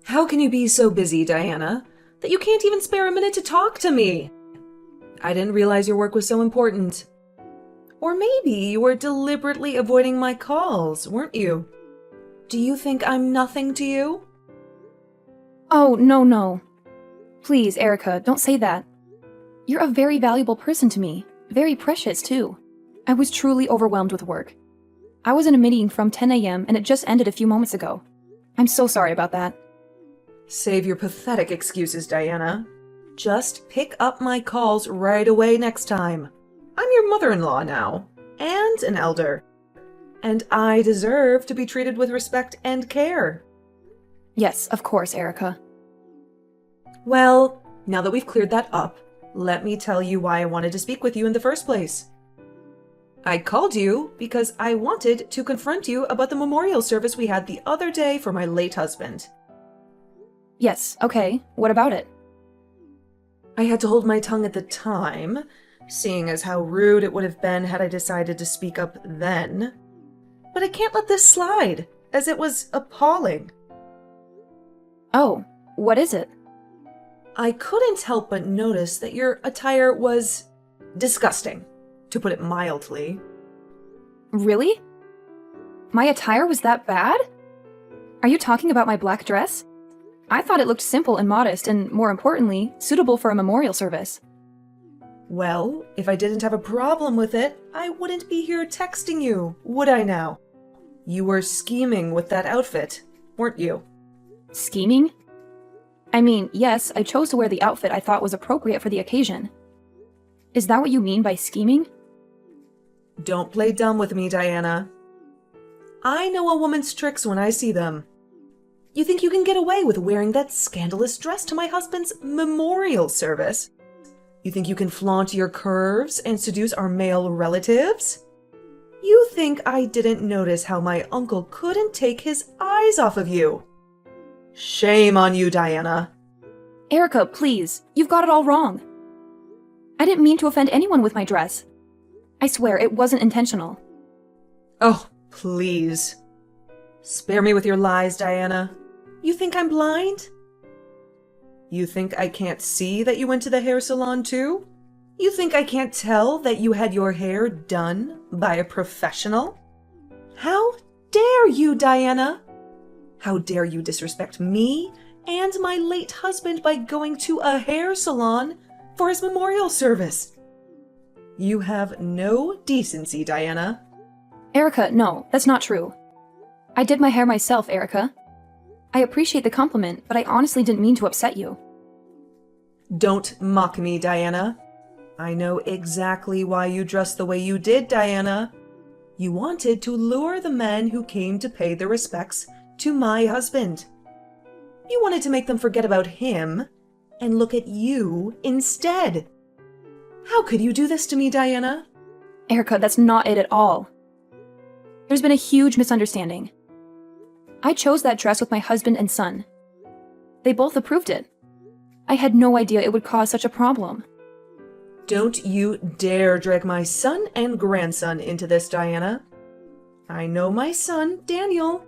How can you be so busy, Diana, that you can't even spare a minute to talk to me? I didn't realize your work was so important. Or maybe you were deliberately avoiding my calls, weren't you? Do you think I'm nothing to you? Oh, no. Please, Erica, don't say that. You're a very valuable person to me. Very precious, too. I was truly overwhelmed with work. I was in a meeting from 10 a.m. and it just ended a few moments ago. I'm so sorry about that. Save your pathetic excuses, Diana. Just pick up my calls right away next time. I'm your mother-in-law now, and an elder. And I deserve to be treated with respect and care. Yes, of course, Erica. Well, now that we've cleared that up, let me tell you why I wanted to speak with you in the first place. I called you because I wanted to confront you about the memorial service we had the other day for my late husband. Yes, okay. What about it? I had to hold my tongue at the time, seeing as how rude it would have been had I decided to speak up then. But I can't let this slide, as it was appalling. Oh, what is it? I couldn't help but notice that your attire was disgusting, to put it mildly. Really? My attire was that bad? Are you talking about my black dress? I thought it looked simple and modest and, more importantly, suitable for a memorial service. Well, if I didn't have a problem with it, I wouldn't be here texting you, would I now? You were scheming with that outfit, weren't you? Scheming? I mean, yes, I chose to wear the outfit I thought was appropriate for the occasion. Is that what you mean by scheming? Don't play dumb with me, Diana. I know a woman's tricks when I see them. You think you can get away with wearing that scandalous dress to my husband's memorial service? You think you can flaunt your curves and seduce our male relatives? You think I didn't notice how my uncle couldn't take his eyes off of you? Shame on you, Diana. Erica, please, you've got it all wrong. I didn't mean to offend anyone with my dress. I swear it wasn't intentional. Oh, please. Spare me with your lies, Diana. You think I'm blind? You think I can't see that you went to the hair salon too? You think I can't tell that you had your hair done by a professional? How dare you, Diana? How dare you disrespect me and my late husband by going to a hair salon for his memorial service? You have no decency, Diana. Erica, no, that's not true. I did my hair myself, Erica. I appreciate the compliment, but I honestly didn't mean to upset you. Don't mock me, Diana. I know exactly why you dressed the way you did, Diana. You wanted to lure the men who came to pay their respects to my husband. You wanted to make them forget about him and look at you instead. How could you do this to me, Diana? Erica, that's not it at all. There's been a huge misunderstanding. I chose that dress with my husband and son. They both approved it. I had no idea it would cause such a problem. Don't you dare drag my son and grandson into this, Diana. I know my son, Daniel.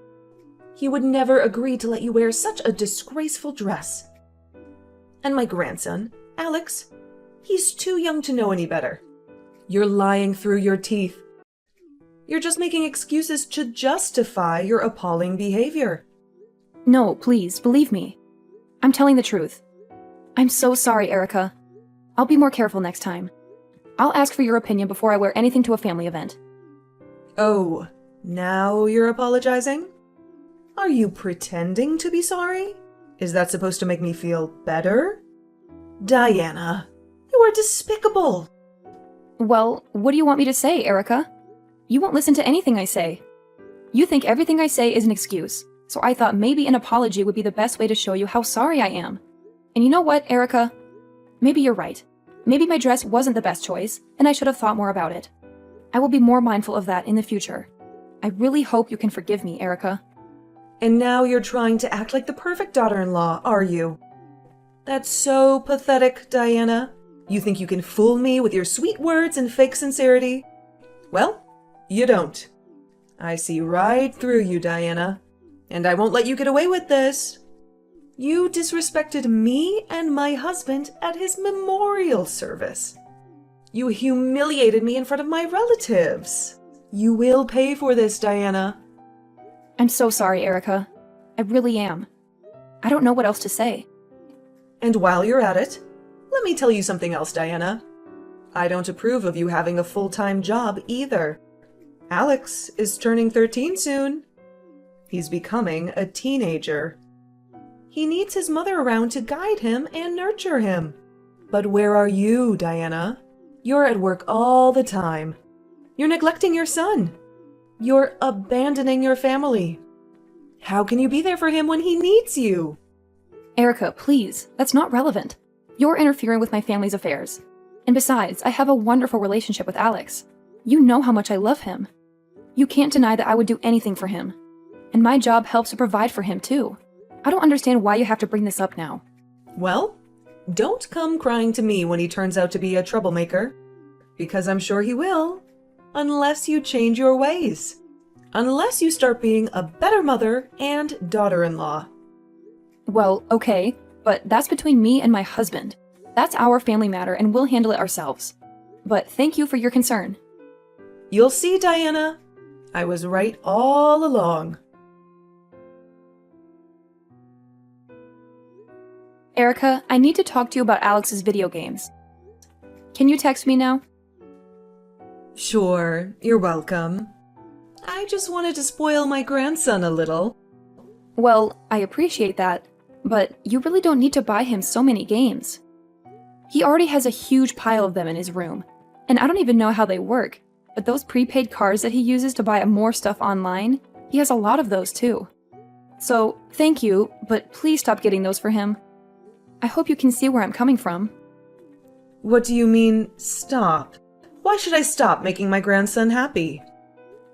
He would never agree to let you wear such a disgraceful dress. And my grandson, Alex, he's too young to know any better. You're lying through your teeth. You're just making excuses to justify your appalling behavior. No, please, believe me. I'm telling the truth. I'm so sorry, Erica. I'll be more careful next time. I'll ask for your opinion before I wear anything to a family event. Oh, now you're apologizing? Are you pretending to be sorry? Is that supposed to make me feel better? Diana, you are despicable. Well, what do you want me to say, Erica? You won't listen to anything I say. You think everything I say is an excuse, so I thought maybe an apology would be the best way to show you how sorry I am. And you know what, Erica? Maybe you're right. Maybe my dress wasn't the best choice, and I should have thought more about it. I will be more mindful of that in the future. I really hope you can forgive me, Erica. And now you're trying to act like the perfect daughter-in-law, are you? That's so pathetic, Diana. You think you can fool me with your sweet words and fake sincerity? Well, you don't. I see right through you, Diana. And I won't let you get away with this. You disrespected me and my husband at his memorial service. You humiliated me in front of my relatives. You will pay for this, Diana. I'm so sorry, Erica. I really am. I don't know what else to say. And while you're at it, let me tell you something else, Diana. I don't approve of you having a full-time job either. Alex is turning 13 soon. He's becoming a teenager. He needs his mother around to guide him and nurture him. But where are you, Diana? You're at work all the time. You're neglecting your son. You're abandoning your family. How can you be there for him when he needs you? Erica, please, that's not relevant. You're interfering with my family's affairs. And besides, I have a wonderful relationship with Alex. You know how much I love him. You can't deny that I would do anything for him. And my job helps to provide for him, too. I don't understand why you have to bring this up now. Well, don't come crying to me when he turns out to be a troublemaker. Because I'm sure he will. Unless you change your ways. Unless you start being a better mother and daughter-in-law. Well, okay, but that's between me and my husband. That's our family matter and we'll handle it ourselves. But thank you for your concern. You'll see, Diana. I was right all along. Erica, I need to talk to you about Alex's video games. Can you text me now? Sure, you're welcome. I just wanted to spoil my grandson a little. Well, I appreciate that, but you really don't need to buy him so many games. He already has a huge pile of them in his room, and I don't even know how they work, but those prepaid cards that he uses to buy more stuff online, he has a lot of those too. So, thank you, but please stop getting those for him. I hope you can see where I'm coming from. What do you mean, stop? Why should I stop making my grandson happy?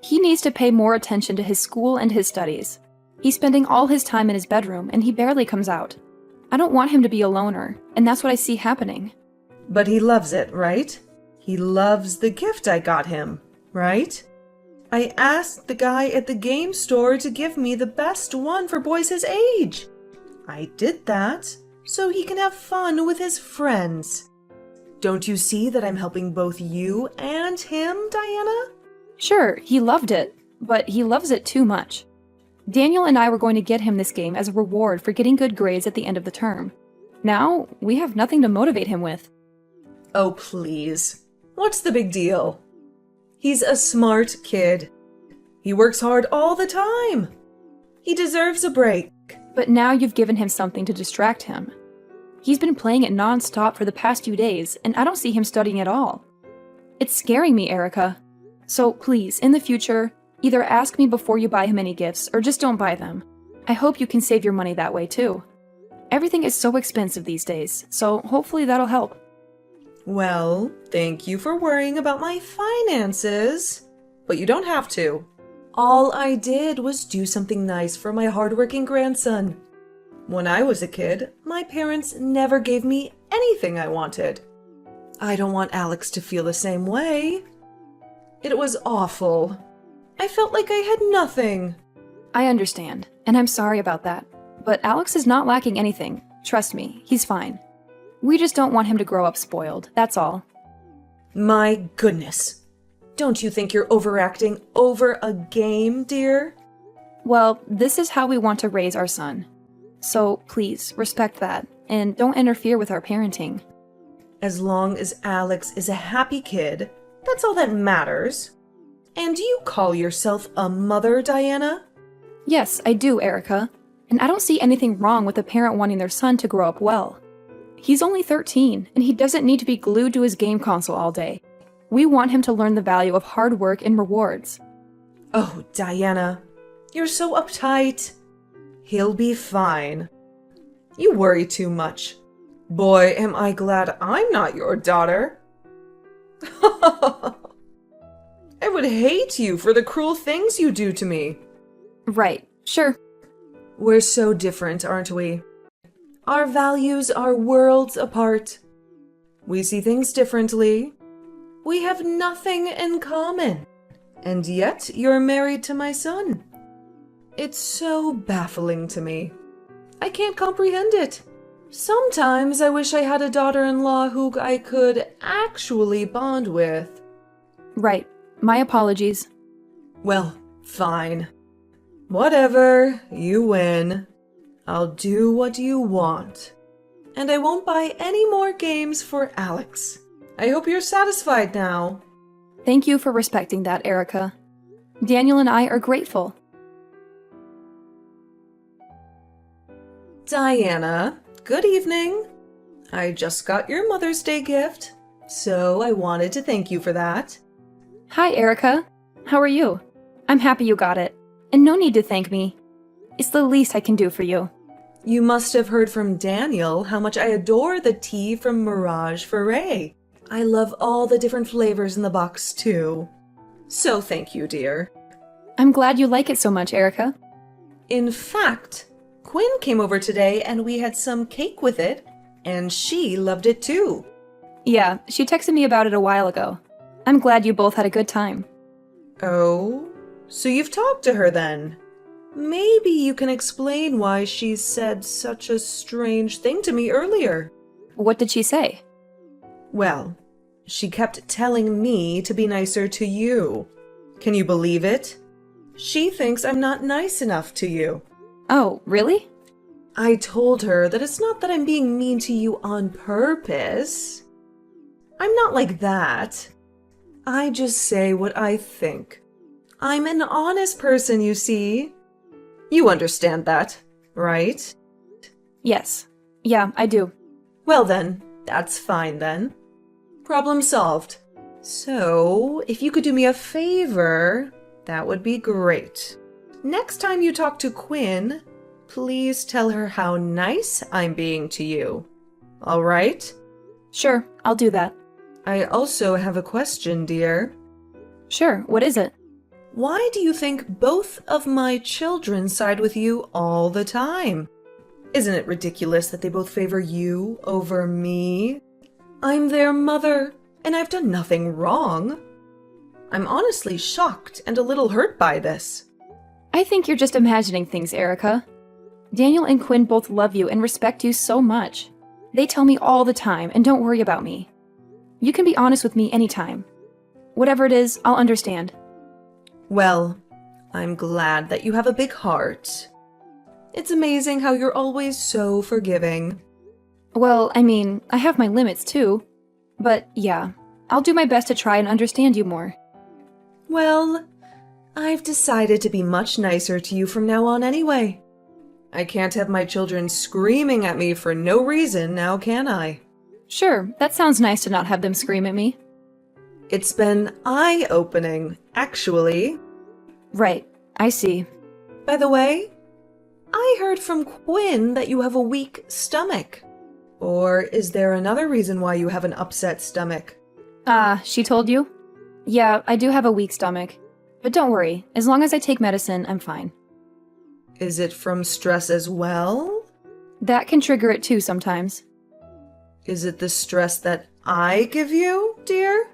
He needs to pay more attention to his school and his studies. He's spending all his time in his bedroom, and he barely comes out. I don't want him to be a loner, and that's what I see happening. But he loves it, right? He loves the gift I got him, right? I asked the guy at the game store to give me the best one for boys his age. I did that so he can have fun with his friends. Don't you see that I'm helping both you and him, Diana? Sure, he loved it, but he loves it too much. Daniel and I were going to get him this game as a reward for getting good grades at the end of the term. Now, we have nothing to motivate him with. Oh, please. What's the big deal? He's a smart kid. He works hard all the time. He deserves a break. But now you've given him something to distract him. He's been playing it non-stop for the past few days, and I don't see him studying at all. It's scaring me, Erica. So please, in the future, either ask me before you buy him any gifts, or just don't buy them. I hope you can save your money that way, too. Everything is so expensive these days, so hopefully that'll help. Well, thank you for worrying about my finances. But you don't have to. All I did was do something nice for my hardworking grandson. When I was a kid, my parents never gave me anything I wanted. I don't want Alex to feel the same way. It was awful. I felt like I had nothing. I understand, and I'm sorry about that. But Alex is not lacking anything. Trust me, he's fine. We just don't want him to grow up spoiled, that's all. My goodness. Don't you think you're overacting over a game, dear? Well, this is how we want to raise our son. So please, respect that, and don't interfere with our parenting. As long as Alex is a happy kid, that's all that matters. And you call yourself a mother, Diana? Yes, I do, Erica. And I don't see anything wrong with a parent wanting their son to grow up well. He's only 13, and he doesn't need to be glued to his game console all day. We want him to learn the value of hard work and rewards. Oh, Diana, you're so uptight. He'll be fine. You worry too much. Boy, am I glad I'm not your daughter. I would hate you for the cruel things you do to me. Right, sure. We're so different, aren't we? Our values are worlds apart. We see things differently. We have nothing in common. And yet you're married to my son. It's so baffling to me. I can't comprehend it. Sometimes I wish I had a daughter-in-law who I could actually bond with. Right. My apologies. Well, fine. Whatever, you win. I'll do what you want. And I won't buy any more games for Alex. I hope you're satisfied now. Thank you for respecting that, Erica. Daniel and I are grateful. Diana, good evening. I just got your Mother's Day gift, so I wanted to thank you for that. Hi, Erica. How are you? I'm happy you got it. And no need to thank me. It's the least I can do for you. You must have heard from Daniel how much I adore the tea from Mirage Foray. I love all the different flavors in the box, too. So thank you, dear. I'm glad you like it so much, Erica. In fact, Quinn came over today and we had some cake with it, and she loved it too. Yeah, she texted me about it a while ago. I'm glad you both had a good time. Oh, so you've talked to her then? Maybe you can explain why she said such a strange thing to me earlier. What did she say? Well, she kept telling me to be nicer to you. Can you believe it? She thinks I'm not nice enough to you. Oh, really? I told her that it's not that I'm being mean to you on purpose. I'm not like that. I just say what I think. I'm an honest person, you see. You understand that, right? Yes. Yeah, I do. Well then, that's fine then. Problem solved. So, if you could do me a favor, that would be great. Next time you talk to Quinn, please tell her how nice I'm being to you. All right? Sure, I'll do that. I also have a question, dear. Sure, what is it? Why do you think both of my children side with you all the time? Isn't it ridiculous that they both favor you over me? I'm their mother, and I've done nothing wrong. I'm honestly shocked and a little hurt by this. I think you're just imagining things, Erica. Daniel and Quinn both love you and respect you so much. They tell me all the time, and don't worry about me. You can be honest with me anytime. Whatever it is, I'll understand. Well, I'm glad that you have a big heart. It's amazing how you're always so forgiving. Well, I mean, I have my limits too. But yeah, I'll do my best to try and understand you more. Well, I've decided to be much nicer to you from now on anyway. I can't have my children screaming at me for no reason now, can I? Sure, that sounds nice to not have them scream at me. It's been eye-opening, actually. Right, I see. By the way, I heard from Quinn that you have a weak stomach. Or is there another reason why you have an upset stomach? She told you? Yeah, I do have a weak stomach. But don't worry, as long as I take medicine, I'm fine. Is it from stress as well? That can trigger it too sometimes. Is it the stress that I give you, dear?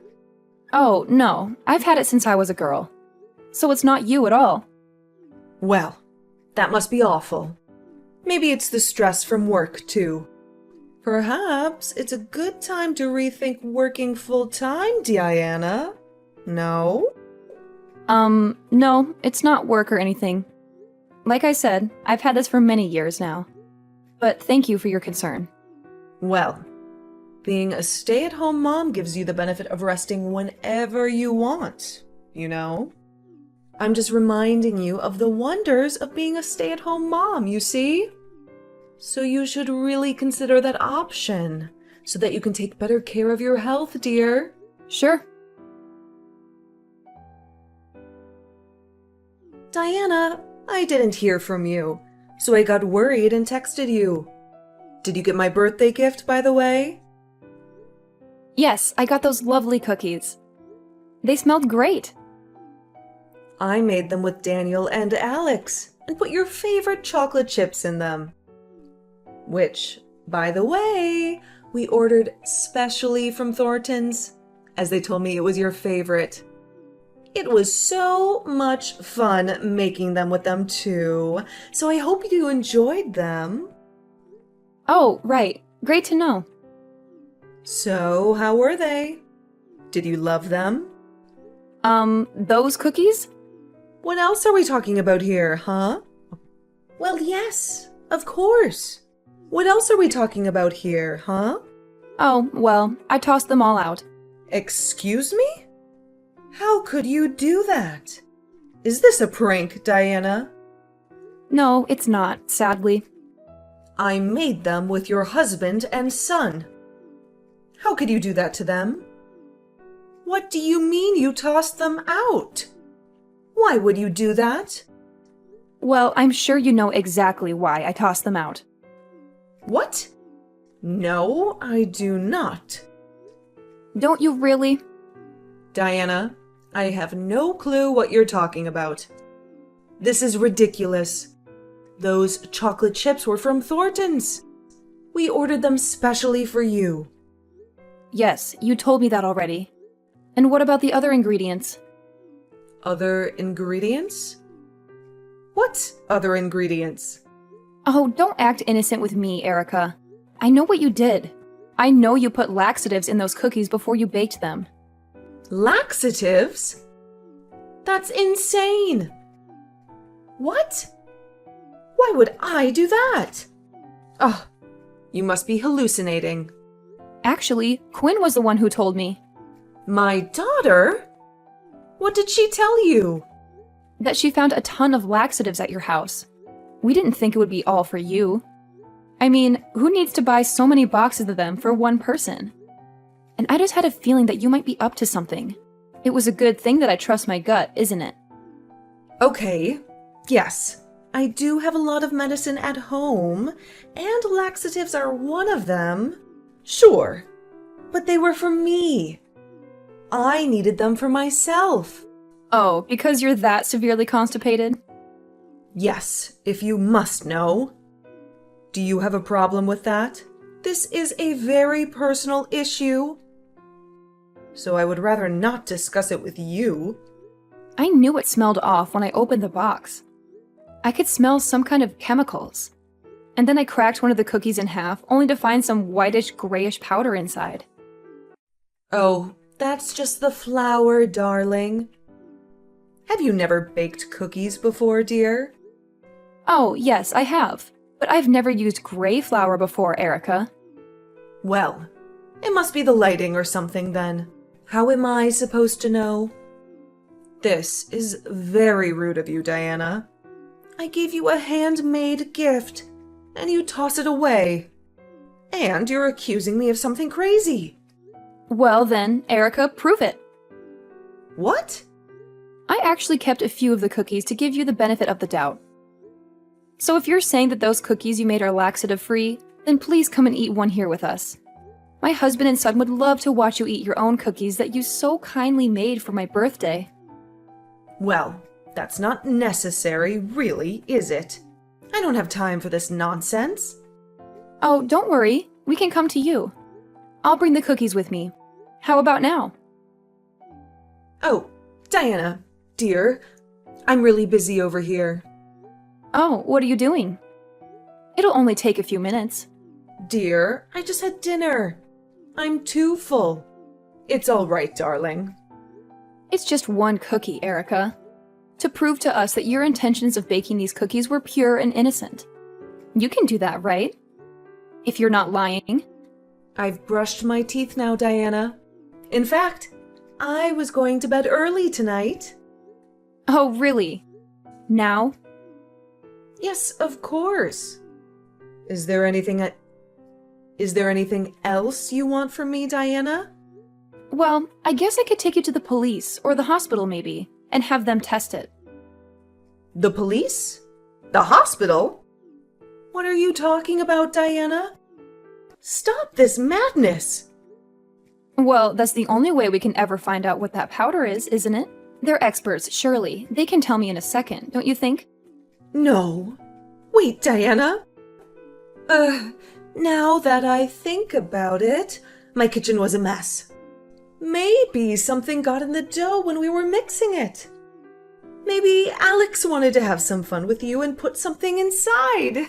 Oh, no, I've had it since I was a girl. So it's not you at all. Well, that must be awful. Maybe it's the stress from work, too. Perhaps it's a good time to rethink working full-time, Diana. No? No, it's not work or anything. Like I said, I've had this for many years now. But thank you for your concern. Well, being a stay-at-home mom gives you the benefit of resting whenever you want, you know? I'm just reminding you of the wonders of being a stay-at-home mom, you see? So you should really consider that option, so that you can take better care of your health, dear. Sure. Diana, I didn't hear from you, so I got worried and texted you. Did you get my birthday gift, by the way? Yes, I got those lovely cookies. They smelled great. I made them with Daniel and Alex, and put your favorite chocolate chips in them. Which, by the way, we ordered specially from Thornton's, as they told me it was your favorite. It was so much fun making them with them too, so I hope you enjoyed them. Oh, right. Great to know. So, how were they? Did you love them? Those cookies? What else are we talking about here, huh? Well, yes, of course. What else are we talking about here, huh? Oh, well, I tossed them all out. Excuse me? How could you do that? Is this a prank, Diana? No, it's not, sadly. I made them with your husband and son. How could you do that to them? What do you mean you tossed them out? Why would you do that? Well, I'm sure you know exactly why I tossed them out. What? No, I do not. Don't you really? Diana, I have no clue what you're talking about. This is ridiculous. Those chocolate chips were from Thornton's. We ordered them specially for you. Yes, you told me that already. And what about the other ingredients? Other ingredients? What other ingredients? Oh, don't act innocent with me, Erica. I know what you did. I know you put laxatives in those cookies before you baked them. Laxatives? That's insane! What? Why would I do that? Oh, you must be hallucinating. Actually, Quinn was the one who told me. My daughter? What did she tell you? That she found a ton of laxatives at your house. We didn't think it would be all for you. I mean, who needs to buy so many boxes of them for one person? And I just had a feeling that you might be up to something. It was a good thing that I trust my gut, isn't it? Okay, yes, I do have a lot of medicine at home, and laxatives are one of them. Sure, but they were for me. I needed them for myself. Oh, because you're that severely constipated? Yes, if you must know. Do you have a problem with that? This is a very personal issue. So I would rather not discuss it with you. I knew it smelled off when I opened the box. I could smell some kind of chemicals. And then I cracked one of the cookies in half, only to find some whitish, grayish powder inside. Oh, that's just the flour, darling. Have you never baked cookies before, dear? Oh, yes, I have. But I've never used gray flour before, Erica. Well, it must be the lighting or something then. How am I supposed to know? This is very rude of you, Diana. I gave you a handmade gift, and you toss it away. And you're accusing me of something crazy. Well then, Erica, prove it. What? I actually kept a few of the cookies to give you the benefit of the doubt. So if you're saying that those cookies you made are laxative-free, then please come and eat one here with us. My husband and son would love to watch you eat your own cookies that you so kindly made for my birthday. Well, that's not necessary, really, is it? I don't have time for this nonsense. Oh, don't worry. We can come to you. I'll bring the cookies with me. How about now? Oh, Diana, dear, I'm really busy over here. Oh, what are you doing? It'll only take a few minutes. Dear, I just had dinner. I'm too full. It's all right, darling. It's just one cookie, Erica. To prove to us that your intentions of baking these cookies were pure and innocent. You can do that, right? If you're not lying. I've brushed my teeth now, Diana. In fact, I was going to bed early tonight. Oh, really? Now? Yes, of course. Is there anything else you want from me, Diana? Well, I guess I could take you to the police or the hospital maybe, and have them test it. The police? The hospital? What are you talking about, Diana? Stop this madness! Well, that's the only way we can ever find out what that powder is, isn't it? They're experts, surely. They can tell me in a second, don't you think? No. Wait, Diana. Now that I think about it, my kitchen was a mess. Maybe something got in the dough when we were mixing it. Maybe Alex wanted to have some fun with you and put something inside.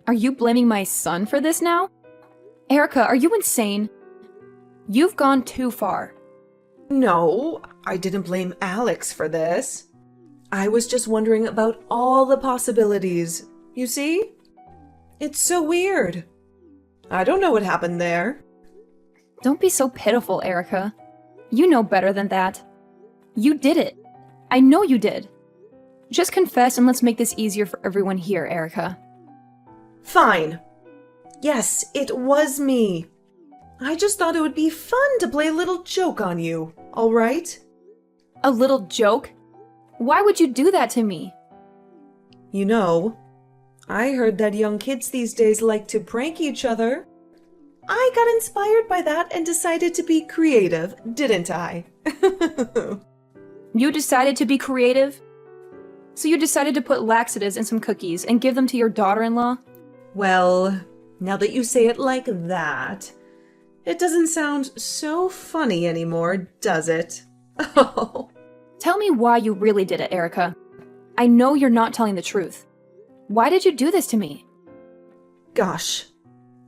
Are you blaming my son for this now? Erica, are you insane? You've gone too far. No, I didn't blame Alex for this. I was just wondering about all the possibilities. You see? It's so weird. I don't know what happened there. Don't be so pitiful, Erica. You know better than that. You did it. I know you did. Just confess and let's make this easier for everyone here, Erica. Fine. Yes, it was me. I just thought it would be fun to play a little joke on you, all right? A little joke? Why would you do that to me? You know, I heard that young kids these days like to prank each other. I got inspired by that and decided to be creative, didn't I? You decided to be creative? So you decided to put laxatives in some cookies and give them to your daughter-in-law? Well, now that you say it like that, it doesn't sound so funny anymore, does it? Oh. Tell me why you really did it, Erica. I know you're not telling the truth. Why did you do this to me? Gosh,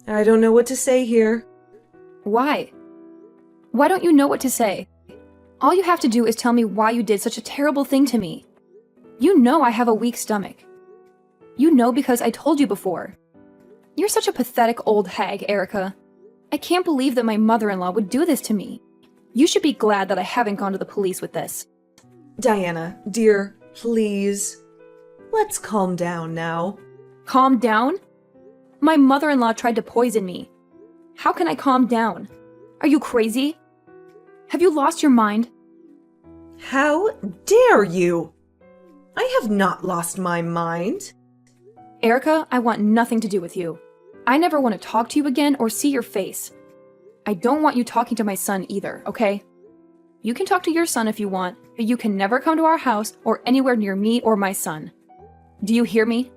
I don't know what to say here. Why? Why don't you know what to say? All you have to do is tell me why you did such a terrible thing to me. You know I have a weak stomach. You know because I told you before. You're such a pathetic old hag, Erica. I can't believe that my mother-in-law would do this to me. You should be glad that I haven't gone to the police with this. Diana, dear, please. Let's calm down now. Calm down? My mother-in-law tried to poison me. How can I calm down? Are you crazy? Have you lost your mind? How dare you? I have not lost my mind. Erica, I want nothing to do with you. I never want to talk to you again or see your face. I don't want you talking to my son either, okay? You can talk to your son if you want, but you can never come to our house or anywhere near me or my son. Do you hear me?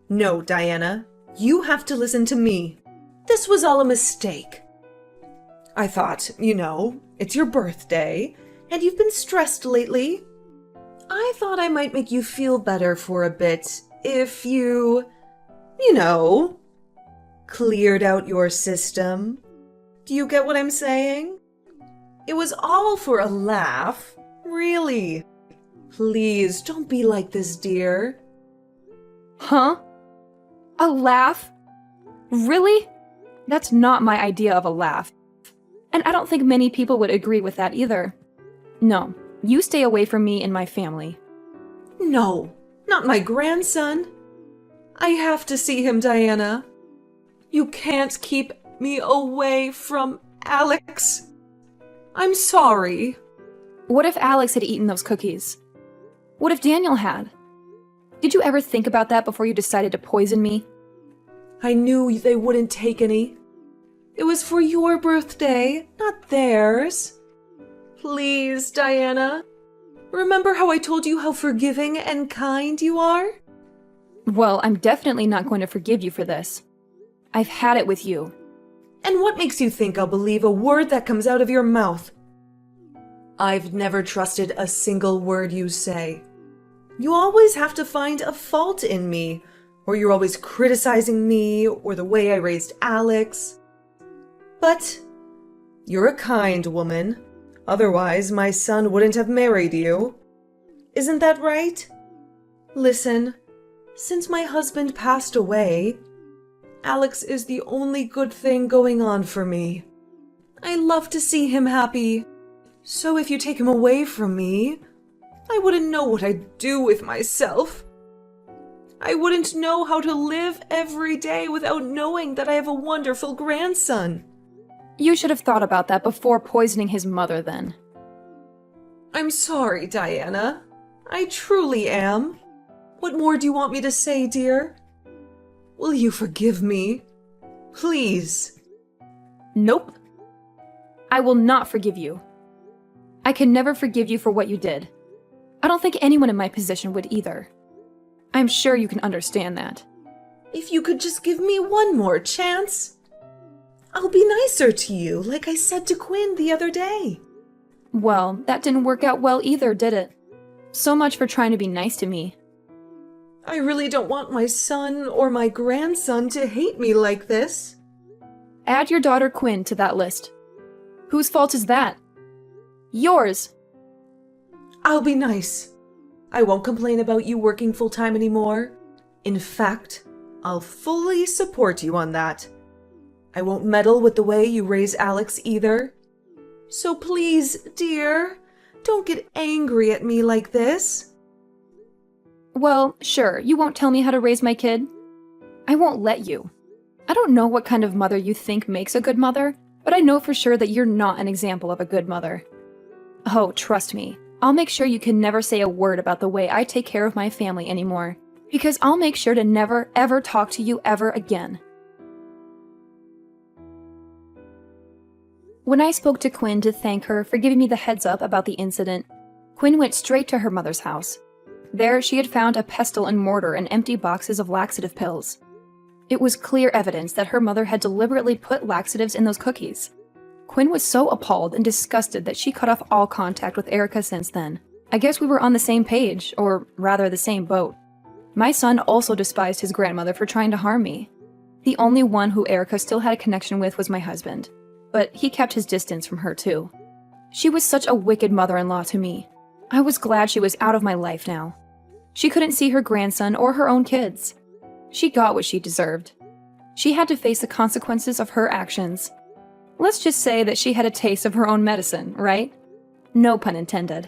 No, Diana. You have to listen to me. This was all a mistake. I thought, it's your birthday, and you've been stressed lately. I thought I might make you feel better for a bit if you cleared out your system. Do you get what I'm saying? It was all for a laugh. Really. Please, don't be like this, dear. Huh? A laugh? Really? That's not my idea of a laugh. And I don't think many people would agree with that either. No, you stay away from me and my family. No, not my grandson. I have to see him, Diana. You can't keep me away from Alex. I'm sorry. What if Alex had eaten those cookies? What if Daniel had? Did you ever think about that before you decided to poison me? I knew they wouldn't take any. It was for your birthday, not theirs. Please, Diana. Remember how I told you how forgiving and kind you are? Well, I'm definitely not going to forgive you for this. I've had it with you. And what makes you think I'll believe a word that comes out of your mouth? I've never trusted a single word you say. You always have to find a fault in me, or you're always criticizing me or the way I raised Alex. But you're a kind woman. Otherwise, my son wouldn't have married you. Isn't that right? Listen, since my husband passed away, Alex is the only good thing going on for me. I love to see him happy. So if you take him away from me, I wouldn't know what I'd do with myself. I wouldn't know how to live every day without knowing that I have a wonderful grandson. You should have thought about that before poisoning his mother then. I'm sorry, Diana. I truly am. What more do you want me to say, dear? Will you forgive me? Please. Nope. I will not forgive you. I can never forgive you for what you did. I don't think anyone in my position would either. I'm sure you can understand that. If you could just give me one more chance. I'll be nicer to you, like I said to Quinn the other day. Well, that didn't work out well either, did it? So much for trying to be nice to me. I really don't want my son or my grandson to hate me like this. Add your daughter Quinn to that list. Whose fault is that? Yours! I'll be nice. I won't complain about you working full-time anymore. In fact, I'll fully support you on that. I won't meddle with the way you raise Alex either. So please, dear, don't get angry at me like this. Well, sure, you won't tell me how to raise my kid. I won't let you. I don't know what kind of mother you think makes a good mother, but I know for sure that you're not an example of a good mother. Oh, trust me, I'll make sure you can never say a word about the way I take care of my family anymore, because I'll make sure to never, ever talk to you ever again. When I spoke to Quinn to thank her for giving me the heads up about the incident, Quinn went straight to her mother's house. There, she had found a pestle and mortar and empty boxes of laxative pills. It was clear evidence that her mother had deliberately put laxatives in those cookies. Quinn was so appalled and disgusted that she cut off all contact with Erica since then. I guess we were on the same page, or rather the same boat. My son also despised his grandmother for trying to harm me. The only one who Erica still had a connection with was my husband, but he kept his distance from her too. She was such a wicked mother-in-law to me. I was glad she was out of my life now. She couldn't see her grandson or her own kids. She got what she deserved. She had to face the consequences of her actions. Let's just say that she had a taste of her own medicine, right? No pun intended.